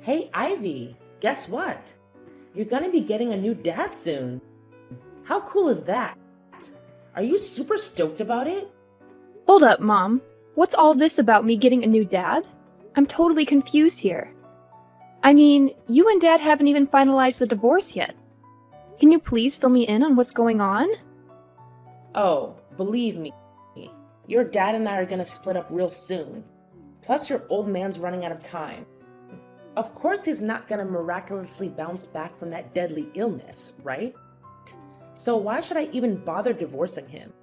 Hey, Ivy, guess what? You're gonna be getting a new dad soon. How cool is that? Are you super stoked about it? Hold up, Mom. What's all this about me getting a new dad? I'm totally confused here. I mean, you and Dad haven't even finalized the divorce yet. Can you please fill me in on what's going on? Oh, believe me, your dad and I are gonna split up real soon. Plus, your old man's running out of time. Of course, he's not gonna miraculously bounce back from that deadly illness, right? So, why should I even bother divorcing him?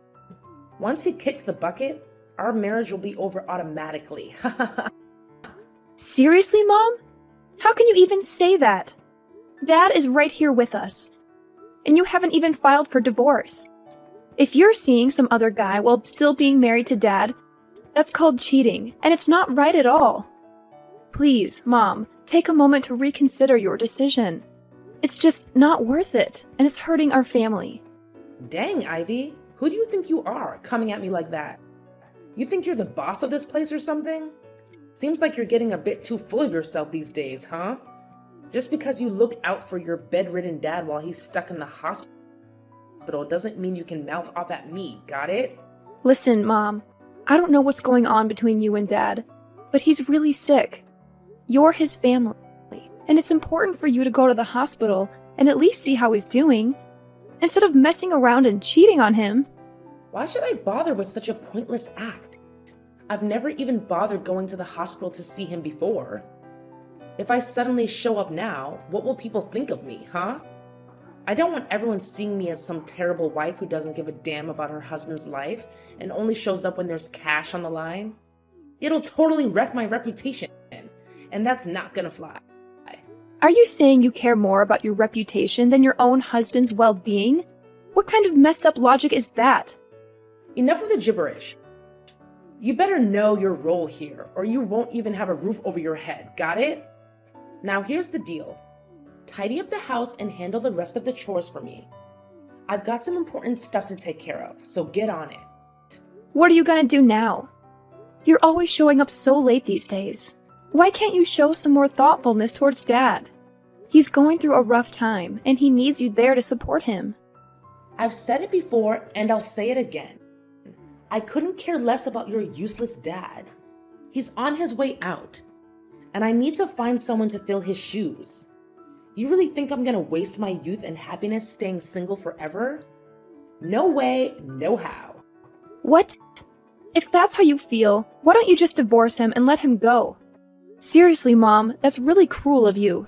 Once he kicks the bucket, our marriage will be over automatically. Seriously, Mom? How can you even say that? Dad is right here with us, and you haven't even filed for divorce. If you're seeing some other guy while still being married to Dad, that's called cheating, and it's not right at all. Please, Mom, take a moment to reconsider your decision. It's just not worth it, and it's hurting our family. Dang, Ivy, who do you think you are, coming at me like that? You think you're the boss of this place or something? Seems like you're getting a bit too full of yourself these days, huh? Just because you look out for your bedridden dad while he's stuck in the hospital doesn't mean you can mouth off at me, got it? Listen, Mom, I don't know what's going on between you and Dad, but he's really sick. You're his family, and it's important for you to go to the hospital and at least see how he's doing, instead of messing around and cheating on him. Why should I bother with such a pointless act? I've never even bothered going to the hospital to see him before. If I suddenly show up now, what will people think of me, huh? I don't want everyone seeing me as some terrible wife who doesn't give a damn about her husband's life and only shows up when there's cash on the line. It'll totally wreck my reputation, and that's not gonna fly. Are you saying you care more about your reputation than your own husband's well-being? What kind of messed up logic is that? Enough of the gibberish. You better know your role here, or you won't even have a roof over your head, got it? Now here's the deal. Tidy up the house and handle the rest of the chores for me. I've got some important stuff to take care of, so get on it. What are you gonna do now? You're always showing up so late these days. Why can't you show some more thoughtfulness towards Dad? He's going through a rough time, and he needs you there to support him. I've said it before, and I'll say it again. I couldn't care less about your useless dad. He's on his way out, and I need to find someone to fill his shoes. You really think I'm gonna waste my youth and happiness staying single forever? No way, no how. What? If that's how you feel, why don't you just divorce him and let him go? Seriously, Mom, that's really cruel of you.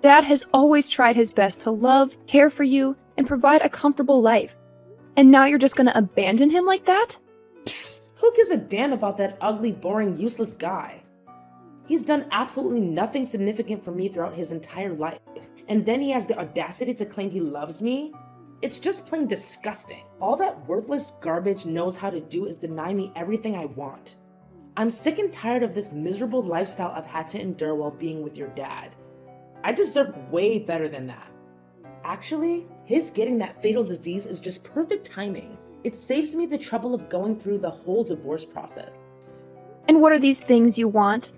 Dad has always tried his best to love, care for you, and provide a comfortable life. And now you're just gonna abandon him like that? Psst, who gives a damn about that ugly, boring, useless guy? He's done absolutely nothing significant for me throughout his entire life. And then he has the audacity to claim he loves me? It's just plain disgusting. All that worthless garbage knows how to do is deny me everything I want. I'm sick and tired of this miserable lifestyle I've had to endure while being with your dad. I deserve way better than that. Actually, his getting that fatal disease is just perfect timing. It saves me the trouble of going through the whole divorce process. And what are these things you want?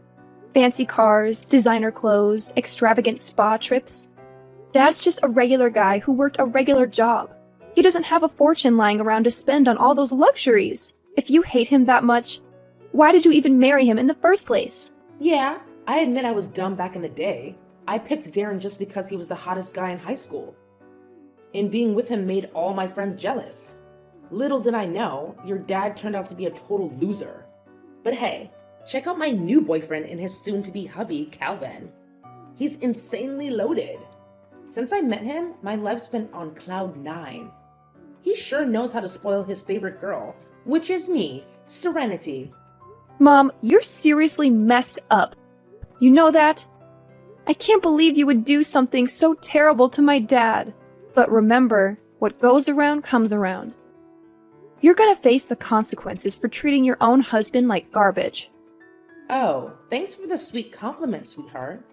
Fancy cars, designer clothes, extravagant spa trips? Dad's just a regular guy who worked a regular job. He doesn't have a fortune lying around to spend on all those luxuries. If you hate him that much, why did you even marry him in the first place? Yeah, I admit I was dumb back in the day. I picked Darren just because he was the hottest guy in high school. And being with him made all my friends jealous. Little did I know, your dad turned out to be a total loser. But hey, check out my new boyfriend and his soon-to-be hubby, Calvin. He's insanely loaded. Since I met him, my life's been on cloud 9. He sure knows how to spoil his favorite girl, which is me, Serenity. Mom, you're seriously messed up. You know that? I can't believe you would do something so terrible to my dad. But remember, what goes around comes around. You're gonna face the consequences for treating your own husband like garbage. Oh, thanks for the sweet compliment, sweetheart.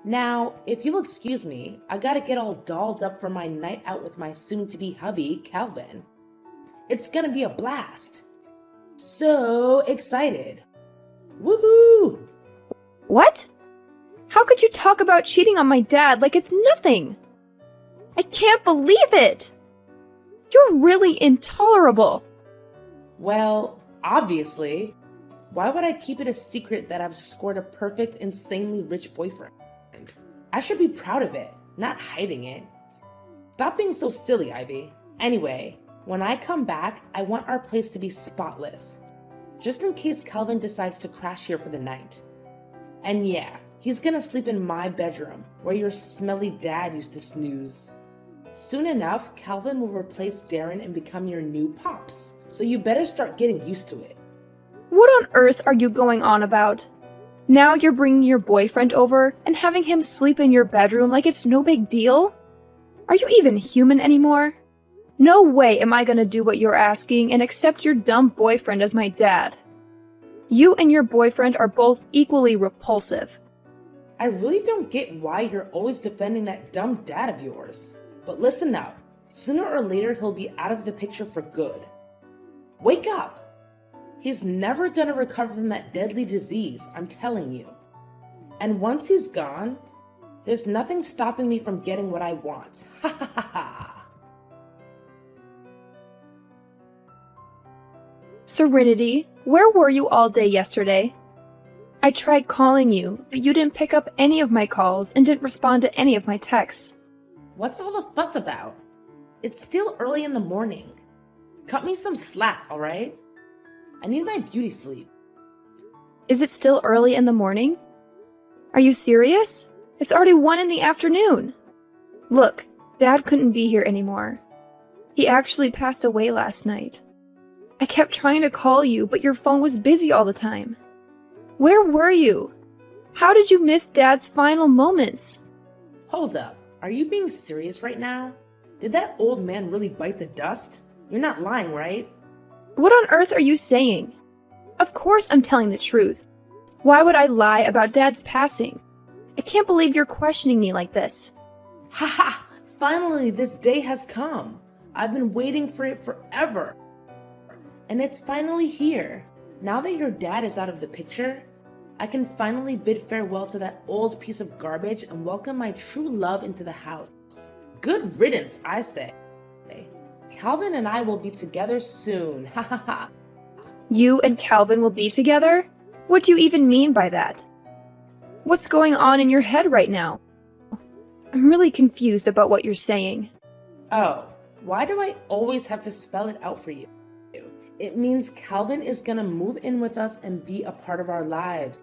Now, if you'll excuse me, I gotta get all dolled up for my night out with my soon-to-be hubby, Calvin. It's gonna be a blast. So excited. Woohoo! What? How could you talk about cheating on my dad like it's nothing? I can't believe it! You're really intolerable. Well, obviously. Why would I keep it a secret that I've scored a perfect, insanely rich boyfriend? I should be proud of it, not hiding it. Stop being so silly, Ivy. Anyway, when I come back, I want our place to be spotless. Just in case Calvin decides to crash here for the night. And yeah, he's gonna sleep in my bedroom, where your smelly dad used to snooze. Soon enough, Calvin will replace Darren and become your new pops, so you better start getting used to it. What on earth are you going on about? Now you're bringing your boyfriend over and having him sleep in your bedroom like it's no big deal? Are you even human anymore? No way am I gonna do what you're asking and accept your dumb boyfriend as my dad. You and your boyfriend are both equally repulsive. I really don't get why you're always defending that dumb dad of yours. But listen up, sooner or later he'll be out of the picture for good. Wake up! He's never gonna recover from that deadly disease, I'm telling you. And once he's gone, there's nothing stopping me from getting what I want. Ha ha ha ha! Serenity, where were you all day yesterday? I tried calling you, but you didn't pick up any of my calls and didn't respond to any of my texts. What's all the fuss about? It's still early in the morning. Cut me some slack, alright? I need my beauty sleep. Is it still early in the morning? Are you serious? It's already 1 in the afternoon. Look, Dad couldn't be here anymore. He actually passed away last night. I kept trying to call you, but your phone was busy all the time. Where were you? How did you miss Dad's final moments? Hold up, are you being serious right now? Did that old man really bite the dust? You're not lying, right? What on earth are you saying? Of course I'm telling the truth. Why would I lie about Dad's passing? I can't believe you're questioning me like this. Ha ha! Finally, this day has come. I've been waiting for it forever. And it's finally here. Now that your dad is out of the picture, I can finally bid farewell to that old piece of garbage and welcome my true love into the house. Good riddance, I say. Calvin and I will be together soon. Ha ha ha. You and Calvin will be together? What do you even mean by that? What's going on in your head right now? I'm really confused about what you're saying. Oh, why do I always have to spell it out for you? It means Calvin is gonna move in with us and be a part of our lives.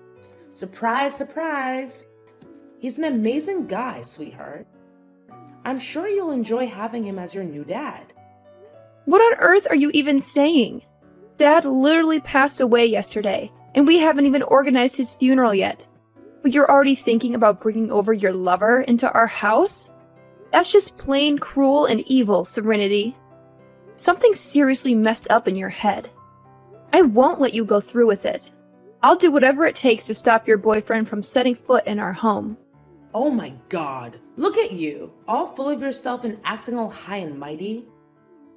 Surprise, surprise! He's an amazing guy, sweetheart. I'm sure you'll enjoy having him as your new dad. What on earth are you even saying? Dad literally passed away yesterday, and we haven't even organized his funeral yet. But you're already thinking about bringing over your lover into our house? That's just plain cruel and evil, Serenity. Something seriously messed up in your head. I won't let you go through with it. I'll do whatever it takes to stop your boyfriend from setting foot in our home. Oh my god, look at you, all full of yourself and acting all high and mighty.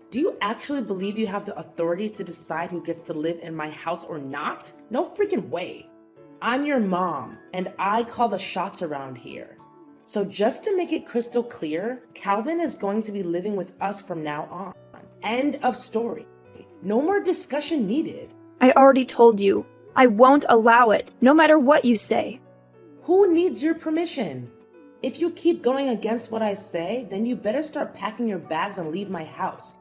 Do you actually believe you have the authority to decide who gets to live in my house or not? No freaking way. I'm your mom, and I call the shots around here. So just to make it crystal clear, Calvin is going to be living with us from now on. End of story. No more discussion needed. I already told you, I won't allow it, no matter what you say. Who needs your permission? If you keep going against what I say, then you better start packing your bags and leave my house.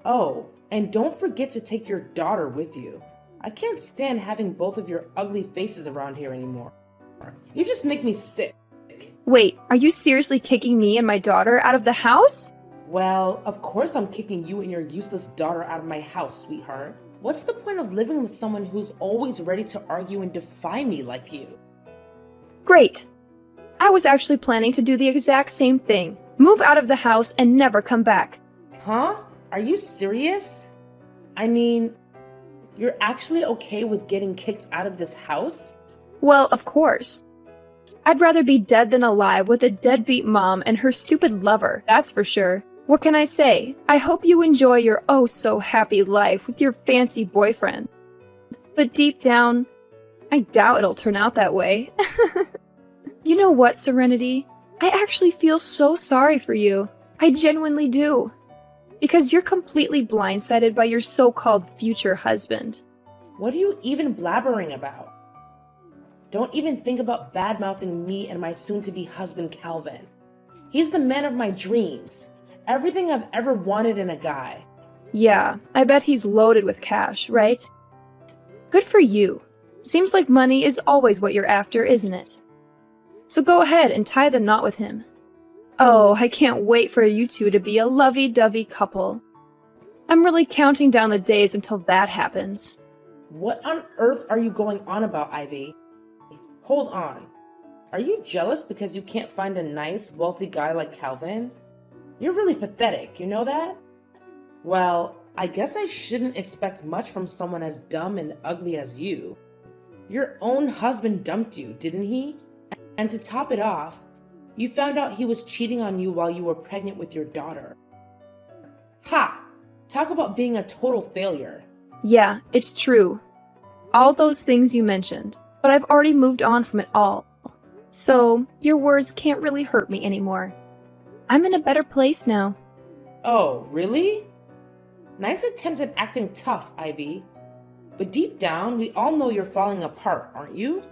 Oh, and don't forget to take your daughter with you. I can't stand having both of your ugly faces around here anymore. You just make me sick. Wait, are you seriously kicking me and my daughter out of the house? Well, of course I'm kicking you and your useless daughter out of my house, sweetheart. What's the point of living with someone who's always ready to argue and defy me like you? Great. I was actually planning to do the exact same thing. Move out of the house and never come back. Huh? Are you serious? I mean, you're actually okay with getting kicked out of this house? Well, of course. I'd rather be dead than alive with a deadbeat mom and her stupid lover, that's for sure. What can I say? I hope you enjoy your oh-so-happy life with your fancy boyfriend. But deep down, I doubt it'll turn out that way. You know what, Serenity? I actually feel so sorry for you. I genuinely do. Because you're completely blindsided by your so-called future husband. What are you even blabbering about? Don't even think about bad-mouthing me and my soon-to-be husband, Calvin. He's the man of my dreams. Everything I've ever wanted in a guy. Yeah, I bet he's loaded with cash, right? Good for you. Seems like money is always what you're after, isn't it? So go ahead and tie the knot with him. Oh, I can't wait for you two to be a lovey-dovey couple. I'm really counting down the days until that happens. What on earth are you going on about, Ivy? Hold on. Are you jealous because you can't find a nice, wealthy guy like Calvin? You're really pathetic, you know that? Well, I guess I shouldn't expect much from someone as dumb and ugly as you. Your own husband dumped you, didn't he? And to top it off, you found out he was cheating on you while you were pregnant with your daughter. Ha! Talk about being a total failure. Yeah, it's true. All those things you mentioned, but I've already moved on from it all. So, your words can't really hurt me anymore. I'm in a better place now. Oh, really? Nice attempt at acting tough, Ivy. But deep down, we all know you're falling apart, aren't you?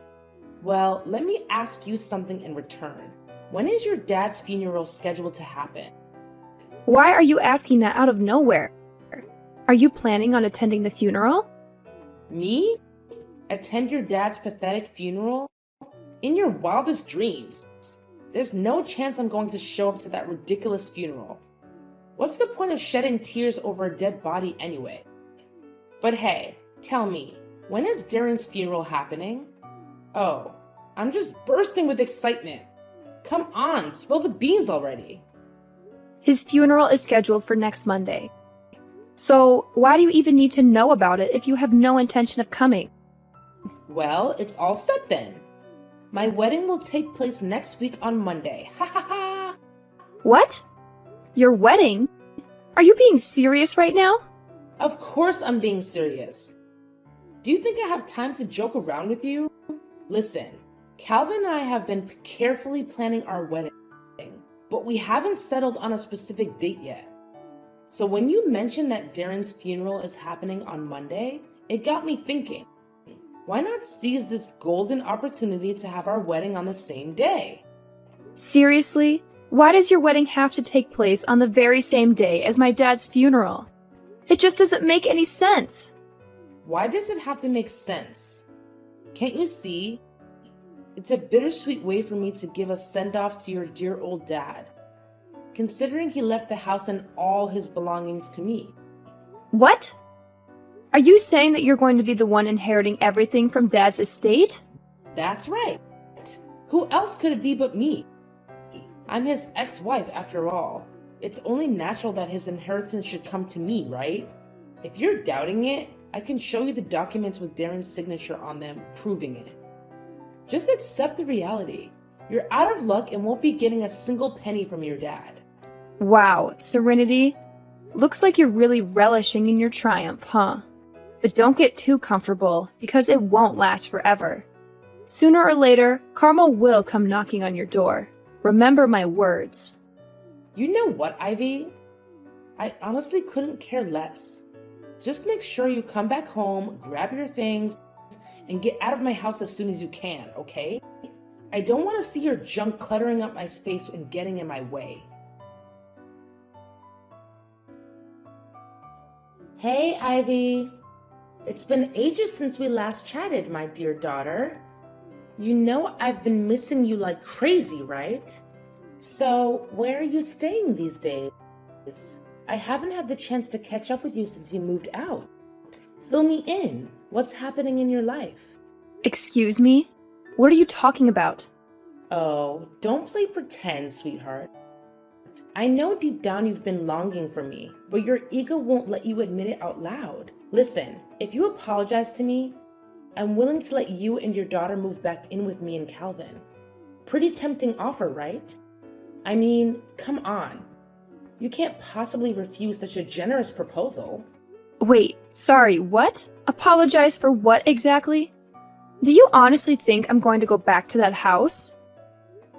Well, let me ask you something in return. When is your dad's funeral scheduled to happen? Why are you asking that out of nowhere? Are you planning on attending the funeral? Me? Attend your dad's pathetic funeral? In your wildest dreams. There's no chance I'm going to show up to that ridiculous funeral. What's the point of shedding tears over a dead body anyway? But hey, tell me, when is Darren's funeral happening? Oh, I'm just bursting with excitement. Come on, spill the beans already. His funeral is scheduled for next Monday. So, why do you even need to know about it if you have no intention of coming? Well, it's all set then. My wedding will take place next week on Monday. Ha ha ha! What? Your wedding? Are you being serious right now? Of course I'm being serious. Do you think I have time to joke around with you? Listen, Calvin and I have been carefully planning our wedding, but we haven't settled on a specific date yet. So when you mentioned that Darren's funeral is happening on Monday, it got me thinking, why not seize this golden opportunity to have our wedding on the same day? Seriously? Why does your wedding have to take place on the very same day as my dad's funeral? It just doesn't make any sense. Why does it have to make sense? Can't you see? It's a bittersweet way for me to give a send-off to your dear old dad, considering he left the house and all his belongings to me. What? Are you saying that you're going to be the one inheriting everything from Dad's estate? That's right. Who else could it be but me? I'm his ex-wife after all. It's only natural that his inheritance should come to me, right? If you're doubting it, I can show you the documents with Darren's signature on them proving it. Just accept the reality. You're out of luck and won't be getting a single penny from your dad. Wow, Serenity. Looks like you're really relishing in your triumph, huh? But don't get too comfortable, because it won't last forever. Sooner or later, Karma will come knocking on your door. Remember my words. You know what, Ivy? I honestly couldn't care less. Just make sure you come back home, grab your things, and get out of my house as soon as you can, okay? I don't want to see your junk cluttering up my space and getting in my way. Hey, Ivy. It's been ages since we last chatted, my dear daughter. You know I've been missing you like crazy, right? So, where are you staying these days? I haven't had the chance to catch up with you since you moved out. Fill me in. What's happening in your life? Excuse me? What are you talking about? Oh, don't play pretend, sweetheart. I know deep down you've been longing for me, but your ego won't let you admit it out loud. Listen, if you apologize to me, I'm willing to let you and your daughter move back in with me and Calvin. Pretty tempting offer, right? I mean, come on. You can't possibly refuse such a generous proposal. Wait, sorry, what? Apologize for what exactly? Do you honestly think I'm going to go back to that house?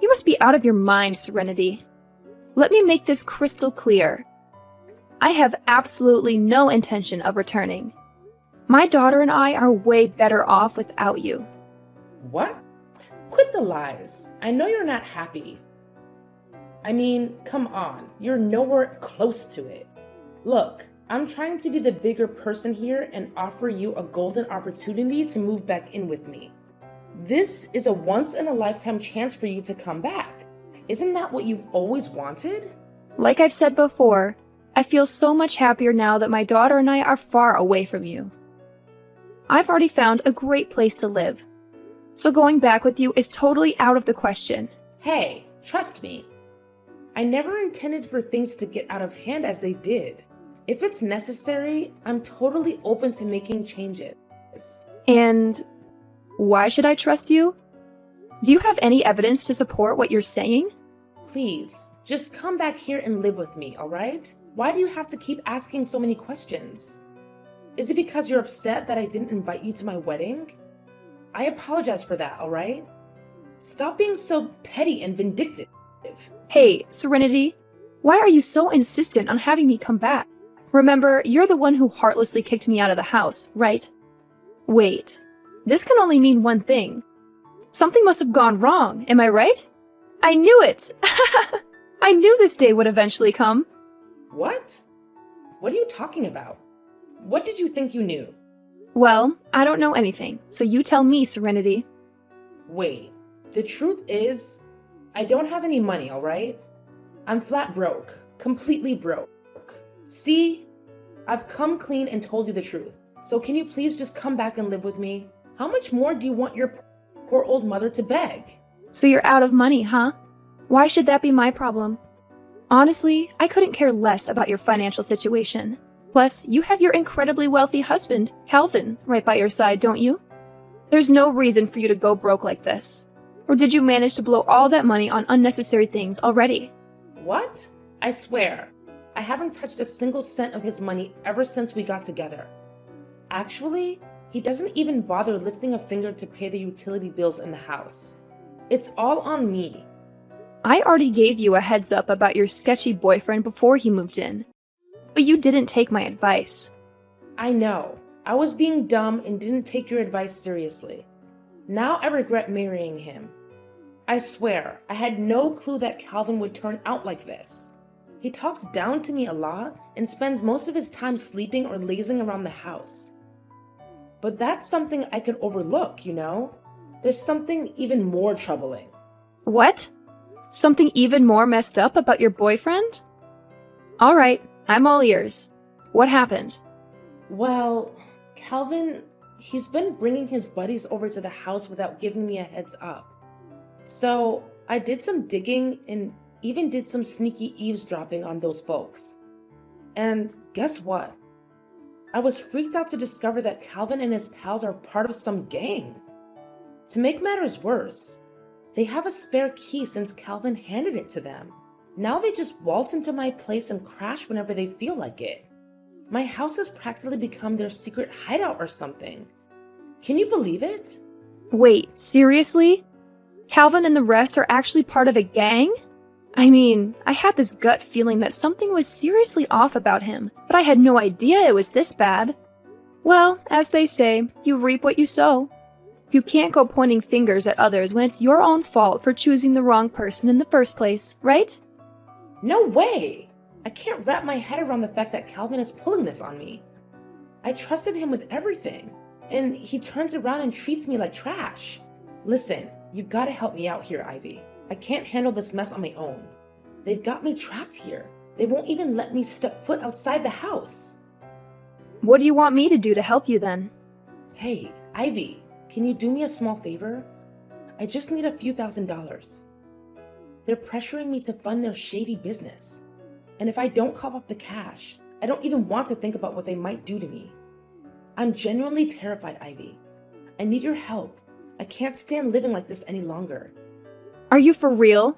You must be out of your mind, Serenity. Let me make this crystal clear. I have absolutely no intention of returning. My daughter and I are way better off without you. What? Quit the lies. I know you're not happy. I mean, come on. You're nowhere close to it. Look, I'm trying to be the bigger person here and offer you a golden opportunity to move back in with me. This is a once-in-a-lifetime chance for you to come back. Isn't that what you've always wanted? Like I've said before, I feel so much happier now that my daughter and I are far away from you. I've already found a great place to live, so going back with you is totally out of the question. Hey, trust me. I never intended for things to get out of hand as they did. If it's necessary, I'm totally open to making changes. And why should I trust you? Do you have any evidence to support what you're saying? Please, just come back here and live with me, all right? Why do you have to keep asking so many questions? Is it because you're upset that I didn't invite you to my wedding? I apologize for that, all right? Stop being so petty and vindictive. Hey, Serenity, why are you so insistent on having me come back? Remember, you're the one who heartlessly kicked me out of the house, right? Wait, this can only mean one thing. Something must have gone wrong, am I right? I knew it! I knew this day would eventually come. What? What are you talking about? What did you think you knew? Well, I don't know anything, so you tell me, Serenity. Wait, the truth is, I don't have any money, all right? I'm flat broke, completely broke. See? I've come clean and told you the truth. So can you please just come back and live with me? How much more do you want your poor old mother to beg? So you're out of money, huh? Why should that be my problem? Honestly, I couldn't care less about your financial situation. Plus, you have your incredibly wealthy husband, Calvin, right by your side, don't you? There's no reason for you to go broke like this. Or did you manage to blow all that money on unnecessary things already? What? I swear, I haven't touched a single cent of his money ever since we got together. Actually, he doesn't even bother lifting a finger to pay the utility bills in the house. It's all on me. I already gave you a heads up about your sketchy boyfriend before he moved in. But you didn't take my advice. I know. I was being dumb and didn't take your advice seriously. Now I regret marrying him. I swear, I had no clue that Calvin would turn out like this. He talks down to me a lot and spends most of his time sleeping or lazing around the house. But that's something I could overlook, you know? There's something even more troubling. What? Something even more messed up about your boyfriend? All right, I'm all ears. What happened? Well, Calvin, he's been bringing his buddies over to the house without giving me a heads up. So I did some digging and even did some sneaky eavesdropping on those folks. And guess what? I was freaked out to discover that Calvin and his pals are part of some gang. To make matters worse, they have a spare key since Calvin handed it to them. Now they just waltz into my place and crash whenever they feel like it. My house has practically become their secret hideout or something. Can you believe it? Wait, seriously? Calvin and the rest are actually part of a gang? I mean, I had this gut feeling that something was seriously off about him, but I had no idea it was this bad. Well, as they say, you reap what you sow. You can't go pointing fingers at others when it's your own fault for choosing the wrong person in the first place, right? No way! I can't wrap my head around the fact that Calvin is pulling this on me. I trusted him with everything, and he turns around and treats me like trash. Listen, you've got to help me out here, Ivy. I can't handle this mess on my own. They've got me trapped here. They won't even let me step foot outside the house. What do you want me to do to help you then? Hey, Ivy, can you do me a small favor? I just need a few $1,000s. They're pressuring me to fund their shady business. And if I don't cough up the cash, I don't even want to think about what they might do to me. I'm genuinely terrified, Ivy. I need your help. I can't stand living like this any longer. Are you for real?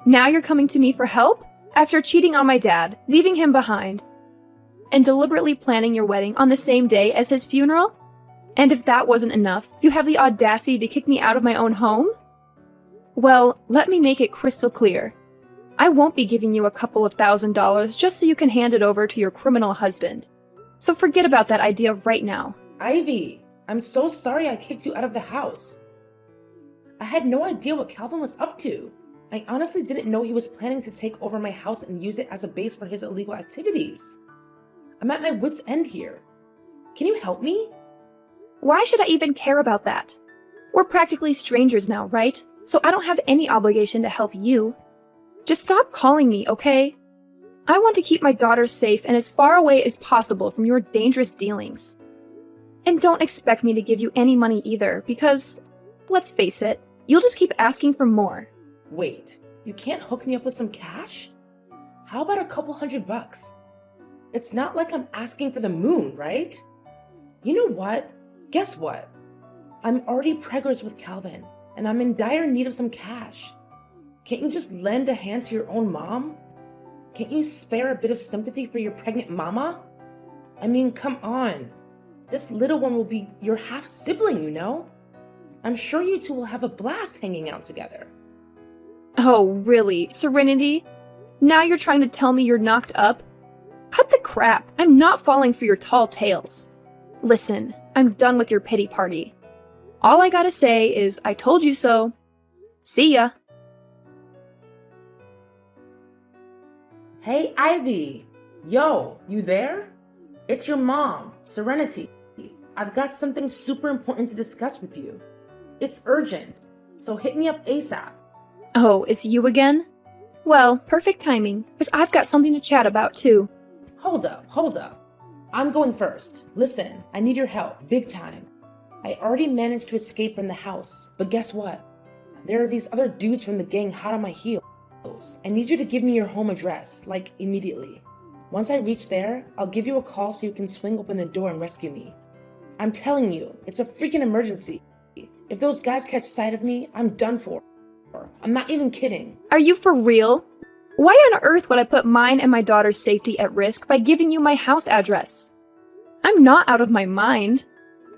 Now you're coming to me for help? After cheating on my dad, leaving him behind, and deliberately planning your wedding on the same day as his funeral? And if that wasn't enough, you have the audacity to kick me out of my own home? Well, let me make it crystal clear. I won't be giving you a couple of $1,000 just so you can hand it over to your criminal husband. So forget about that idea right now. Ivy, I'm so sorry I kicked you out of the house. I had no idea what Calvin was up to. I honestly didn't know he was planning to take over my house and use it as a base for his illegal activities. I'm at my wit's end here. Can you help me? Why should I even care about that? We're practically strangers now, right? So I don't have any obligation to help you. Just stop calling me, okay? I want to keep my daughter safe and as far away as possible from your dangerous dealings. And don't expect me to give you any money either, because, let's face it, you'll just keep asking for more. Wait, you can't hook me up with some cash? How about a couple $100? It's not like I'm asking for the moon, right? You know what? Guess what? I'm already preggers with Calvin, and I'm in dire need of some cash. Can't you just lend a hand to your own mom? Can't you spare a bit of sympathy for your pregnant mama? I mean, come on. This little one will be your half-sibling, you know? I'm sure you two will have a blast hanging out together. Oh, really? Serenity? Now you're trying to tell me you're knocked up? Cut the crap. I'm not falling for your tall tales. Listen, I'm done with your pity party. All I gotta say is, I told you so. See ya. Hey, Ivy. Yo, you there? It's your mom, Serenity. I've got something super important to discuss with you. It's urgent, so hit me up ASAP. Oh, it's you again? Well, perfect timing, because I've got something to chat about too. Hold up. I'm going first. Listen, I need your help, big time. I already managed to escape from the house, but guess what? There are these other dudes from the gang hot on my heels. I need you to give me your home address, like immediately. Once I reach there, I'll give you a call so you can swing open the door and rescue me. I'm telling you, it's a freaking emergency. If those guys catch sight of me, I'm done for. I'm not even kidding. Are you for real? Why on earth would I put mine and my daughter's safety at risk by giving you my house address? I'm not out of my mind.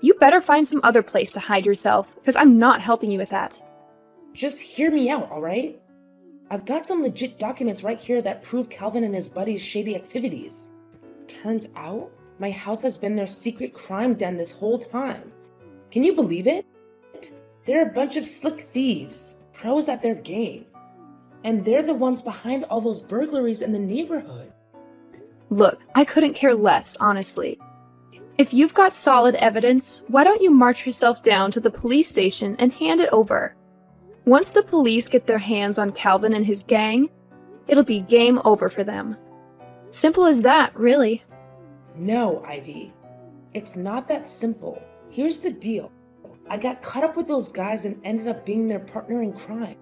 You better find some other place to hide yourself, because I'm not helping you with that. Just hear me out, alright? I've got some legit documents right here that prove Calvin and his buddies' shady activities. Turns out, my house has been their secret crime den this whole time. Can you believe it? They're a bunch of slick thieves, pros at their game. And they're the ones behind all those burglaries in the neighborhood. Look, I couldn't care less, honestly. If you've got solid evidence, why don't you march yourself down to the police station and hand it over? Once the police get their hands on Calvin and his gang, it'll be game over for them. Simple as that, really. No, Ivy. It's not that simple. Here's the deal. I got caught up with those guys and ended up being their partner in crime.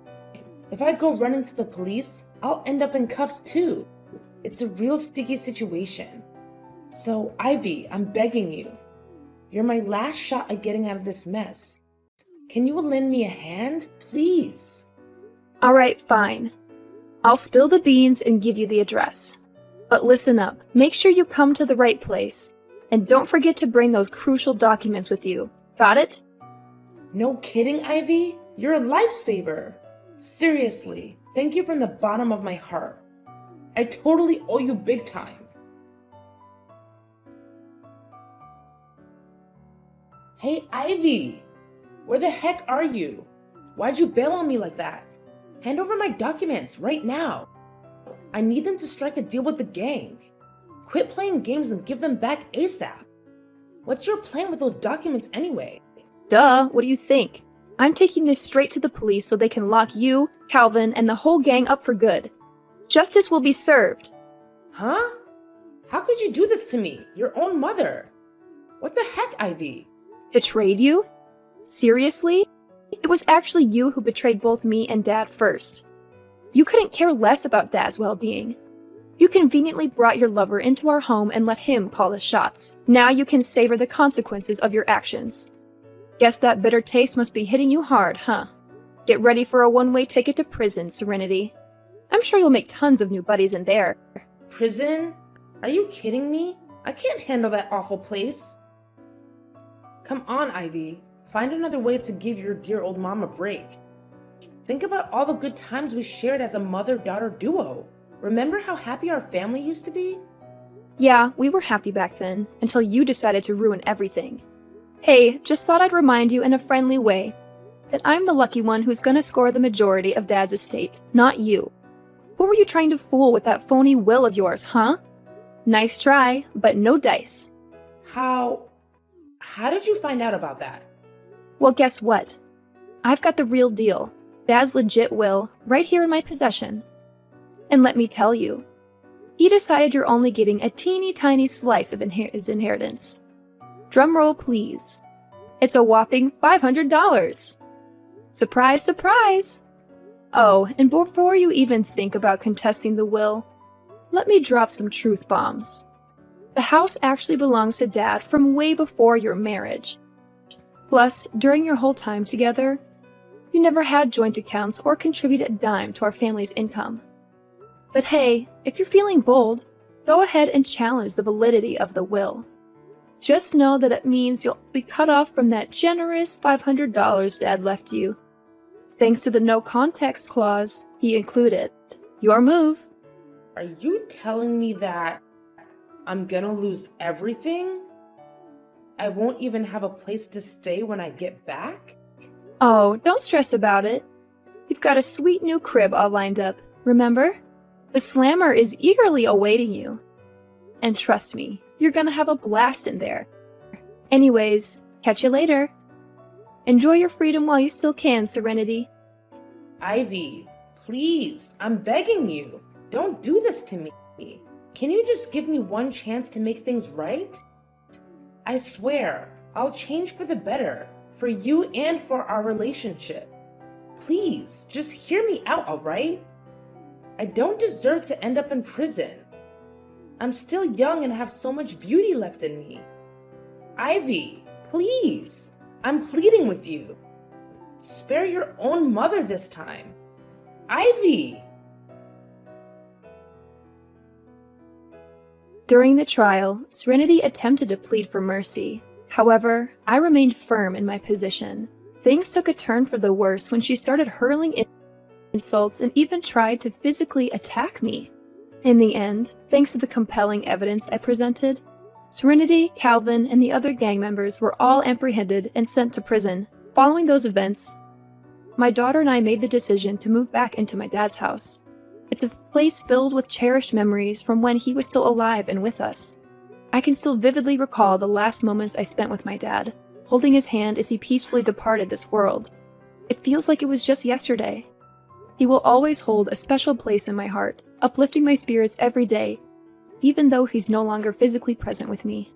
If I go running to the police, I'll end up in cuffs too. It's a real sticky situation. So, Ivy, I'm begging you. You're my last shot at getting out of this mess. Can you lend me a hand, please? Alright, fine. I'll spill the beans and give you the address. But listen up, make sure you come to the right place. And don't forget to bring those crucial documents with you. Got it? No kidding, Ivy? You're a lifesaver. Seriously, thank you from the bottom of my heart. I totally owe you big time. Hey, Ivy! Where the heck are you? Why'd you bail on me like that? Hand over my documents right now. I need them to strike a deal with the gang. Quit playing games and give them back ASAP. What's your plan with those documents anyway? Duh, what do you think? I'm taking this straight to the police so they can lock you, Calvin, and the whole gang up for good. Justice will be served. Huh? How could you do this to me, your own mother? What the heck, Ivy? Betrayed you? Seriously? It was actually you who betrayed both me and Dad first. You couldn't care less about Dad's well-being. You conveniently brought your lover into our home and let him call the shots. Now you can savor the consequences of your actions. Guess that bitter taste must be hitting you hard, huh? Get ready for a one-way ticket to prison, Serenity. I'm sure you'll make tons of new buddies in there. Prison? Are you kidding me? I can't handle that awful place. Come on, Ivy. Find another way to give your dear old mom a break. Think about all the good times we shared as a mother-daughter duo. Remember how happy our family used to be? Yeah, we were happy back then, until you decided to ruin everything. Hey, just thought I'd remind you in a friendly way that I'm the lucky one who's gonna score the majority of Dad's estate, not you. Who were you trying to fool with that phony will of yours, huh? Nice try, but no dice. How did you find out about that? Well, guess what? I've got the real deal. Dad's legit will, right here in my possession. And let me tell you, he decided you're only getting a teeny tiny slice of his inheritance. Drumroll, please. It's a whopping $500. Surprise, surprise! Oh, and before you even think about contesting the will, let me drop some truth bombs. The house actually belongs to Dad from way before your marriage. Plus, during your whole time together, you never had joint accounts or contributed a dime to our family's income. But hey, if you're feeling bold, go ahead and challenge the validity of the will. Just know that it means you'll be cut off from that generous $500 Dad left you. Thanks to the no context clause he included. Your move. Are you telling me that I'm gonna lose everything? I won't even have a place to stay when I get back? Oh, don't stress about it. You've got a sweet new crib all lined up, remember? The slammer is eagerly awaiting you. And trust me, you're gonna have a blast in there. Anyways, catch you later. Enjoy your freedom while you still can, Serenity. Ivy, please, I'm begging you. Don't do this to me. Can you just give me one chance to make things right? I swear, I'll change for the better, for you and for our relationship. Please, just hear me out, alright? I don't deserve to end up in prison. I'm still young and have so much beauty left in me. Ivy, please, I'm pleading with you. Spare your own mother this time. Ivy! During the trial, Serenity attempted to plead for mercy. However, I remained firm in my position. Things took a turn for the worse when she started hurling insults and even tried to physically attack me. In the end, thanks to the compelling evidence I presented, Serenity, Calvin, and the other gang members were all apprehended and sent to prison. Following those events, my daughter and I made the decision to move back into my dad's house. It's a place filled with cherished memories from when he was still alive and with us. I can still vividly recall the last moments I spent with my dad, holding his hand as he peacefully departed this world. It feels like it was just yesterday. He will always hold a special place in my heart, uplifting my spirits every day, even though he's no longer physically present with me.